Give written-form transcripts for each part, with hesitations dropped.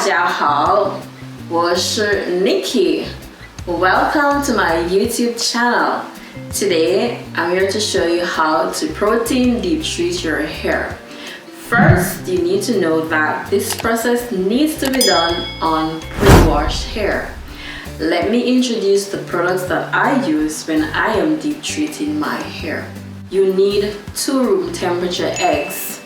家好，我是 Nikki. Welcome to my YouTube channel. Today, I'm here to show you how to protein deep treat your hair. First, you need to know that this process needs to be done on pre-washed hair. Let me introduce the products that I use when I am deep treating my hair. You need 2 room temperature eggs.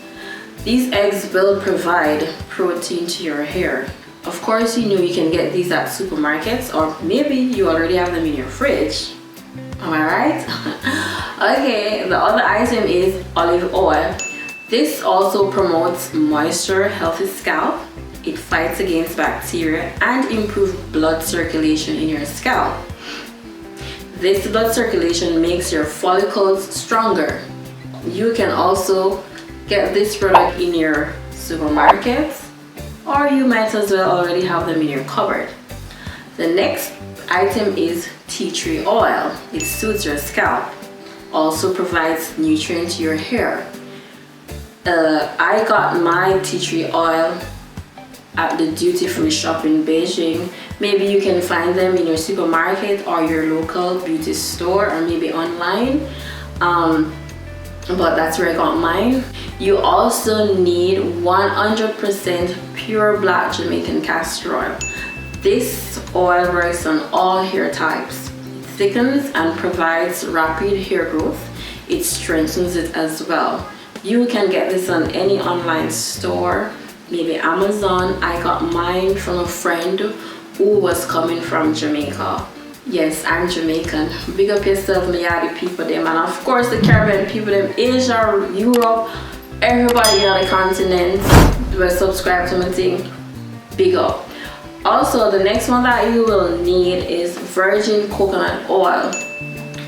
These eggs will provide protein to your hair. Of course, you know you can get these at supermarkets, or maybe you already have them in your fridge. Am I right? Okay, the other item is olive oil. This also promotes moisture, healthy scalp. It fights against bacteria and improves blood circulation in your scalp. This blood circulation makes your follicles stronger. You can also get this product in your supermarkets, or you might as well already have them in your cupboard. The next item is tea tree oil. It suits your scalp, also provides nutrients to your hair. I got my tea tree oil at the duty-free shop in Beijing. Maybe you can find them in your supermarket or your local beauty store, or maybe online, but that's where I got mine. You also need 100% pure black Jamaican castor oil. This oil works on all hair types. It thickens and provides rapid hair growth. It strengthens it as well. You can get this on any online store, maybe Amazon. I got mine from a friend who was coming from Jamaica. Yes, I'm Jamaican. Big up yourself, Mayadi people them, and of course the Caribbean people them, Asia, Europe, everybody on the continent will subscribe to my thing. Big up. Also, the next one that you will need is virgin coconut oil.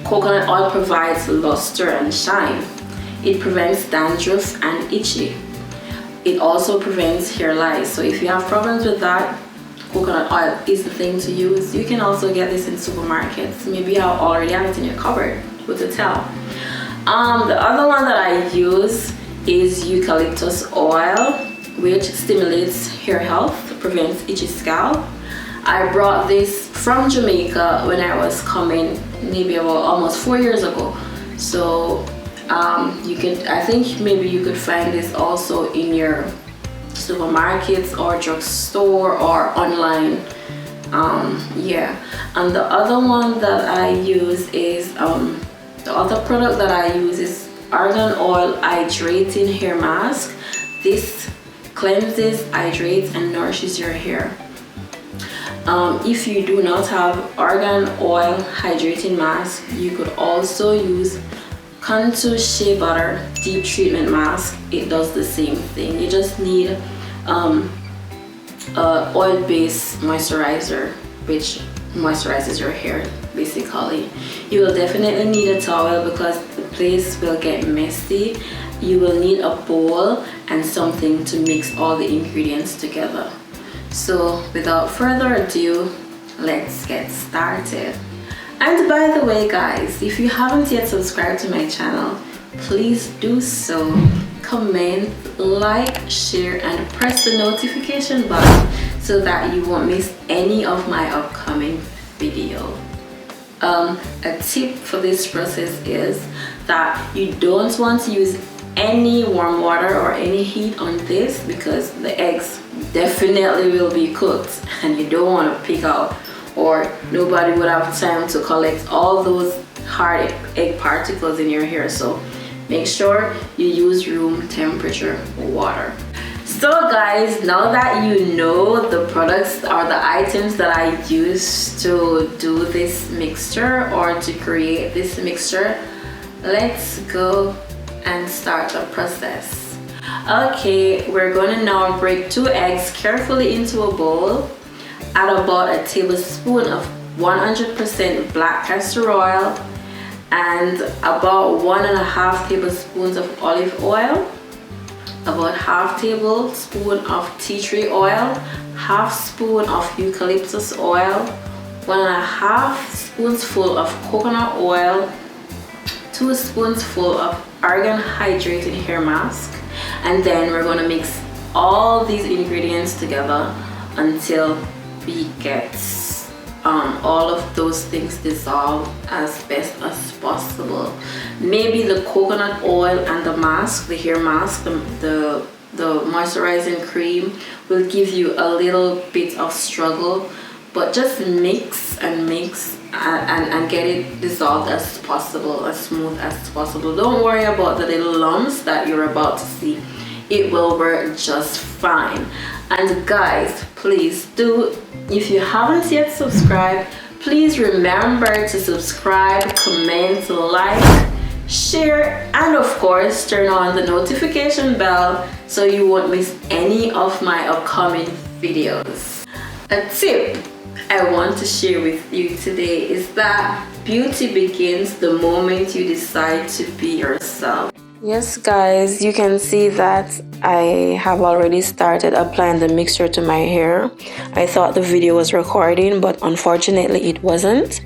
Coconut oil provides luster and shine. It prevents dandruff and itchy. It also prevents hair lice. So if you have problems with that, coconut oil is the thing to use. You can also get this in supermarkets. Maybe you already have it in your cupboard. Who to tell? The other one that I use is eucalyptus oil, which stimulates hair health, prevents itchy scalp. I brought this from Jamaica when I was coming, maybe about almost 4 years ago. So I think maybe you could find this also in your supermarkets or drugstore or online. Yeah, and the other one that I use is the other product that I use is argan oil hydrating hair mask. This cleanses, hydrates, and nourishes your hair. If you do not have argan oil hydrating mask, you could also use Cantu Shea Butter Deep Treatment Mask. It does the same thing. You just need oil-based moisturizer, which moisturizes your hair basically. You will definitely need a towel because the place will get messy. You will need a bowl and something to mix all the ingredients together. So without further ado, let's get started. And by the way guys, if you haven't yet subscribed to my channel, please do so. Comment, like, share, and press the notification button so that you won't miss any of my upcoming videos. A tip for this process is that you don't want to use any warm water or any heat on this, because the eggs definitely will be cooked and you don't want to pick out, or nobody would have time to collect all those hard egg particles in your hair. So make sure you use room temperature water. So guys, now that you know the products or the items that I use to do this mixture or to create this mixture, let's go and start the process. Okay, we're going to now break 2 eggs carefully into a bowl. Add about a tablespoon of 100% black castor oil and about 1.5 tablespoons of olive oil, about half tablespoon of tea tree oil, half spoon of eucalyptus oil, 1.5 spoonsful of coconut oil, 2 spoonsful of argan hydrated hair mask, and then we're going to mix all these ingredients together until we get all of those things dissolved as best as possible. Maybe the coconut oil and the mask, the hair mask, the moisturizing cream will give you a little bit of struggle, but just mix and get it dissolved as possible, as smooth as possible. Don't worry about the little lumps that you're about to see. It will work just fine. And guys, please do, if you haven't yet subscribed, please remember to subscribe, comment, like, share, and of course turn on the notification bell so you won't miss any of my upcoming videos. A tip I want to share with you today is that beauty begins the moment you decide to be yourself. Yes guys, you can see that I have already started applying the mixture to my hair. I thought the video was recording, but unfortunately it wasn't.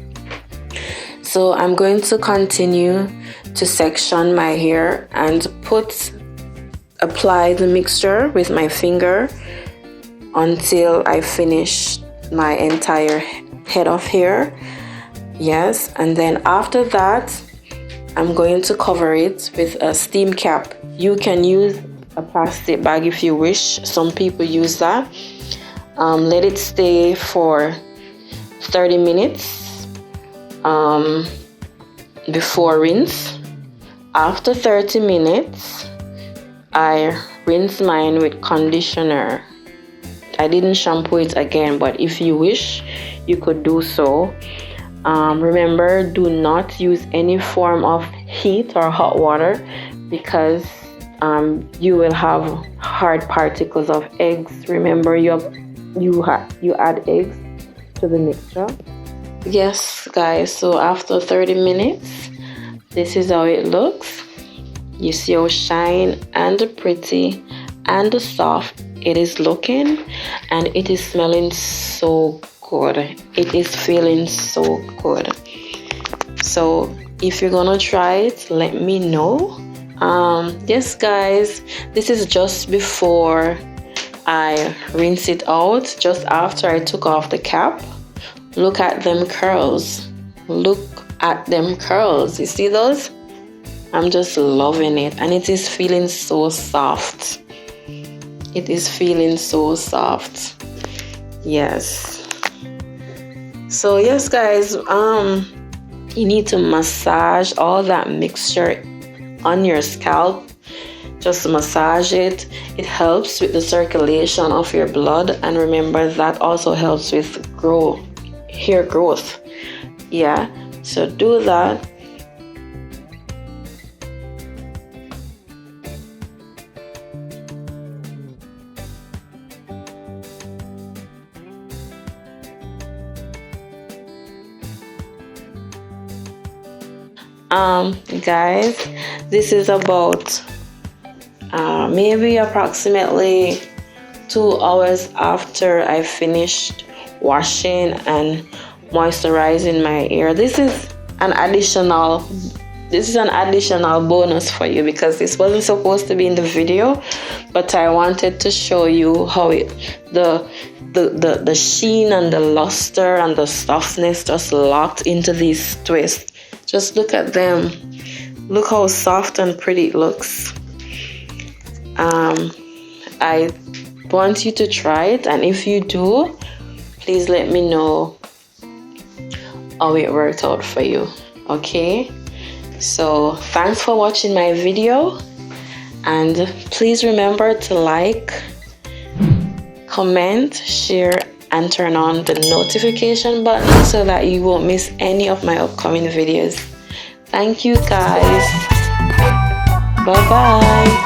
So I'm going to continue to section my hair and apply the mixture with my finger until I finish my entire head of hair. Yes, and then after that I'm going to cover it with a steam cap. You can use a plastic bag if you wish. Some people use that. Let it stay for 30 minutes before rinse. After 30 minutes, I rinse mine with conditioner. I didn't shampoo it again, but if you wish, you could do so. Remember, do not use any form of heat or hot water because you will have hard particles of eggs. Remember, you add eggs to the mixture. Yes guys, so after 30 minutes, this is how it looks. You see how shine and pretty and soft it is looking, and it is smelling so good. It is feeling so good. So if you're gonna try it, let me know. Yes guys, this is just before I rinse it out, just after I took off the cap. Look at them curls. Look at them curls. You see those? I'm just loving it, and it is feeling so soft. It is feeling so soft. Yes. So yes guys, you need to massage all that mixture on your scalp. Just massage it. It helps with the circulation of your blood, and remember that also helps with hair growth. Yeah, so do that. Guys, this is about maybe approximately 2 hours after I finished washing and moisturizing my hair. This is an additional bonus for you because this wasn't supposed to be in the video, but I wanted to show you how the sheen and the luster and the softness just locked into these twists. Just look at them. Look how soft and pretty it looks. I want you to try it, and if you do, please let me know how it worked out for you. Okay, so thanks for watching my video, and please remember to like, comment, share, and turn on the notification button so that you won't miss any of my upcoming videos. Thank you guys. Bye bye.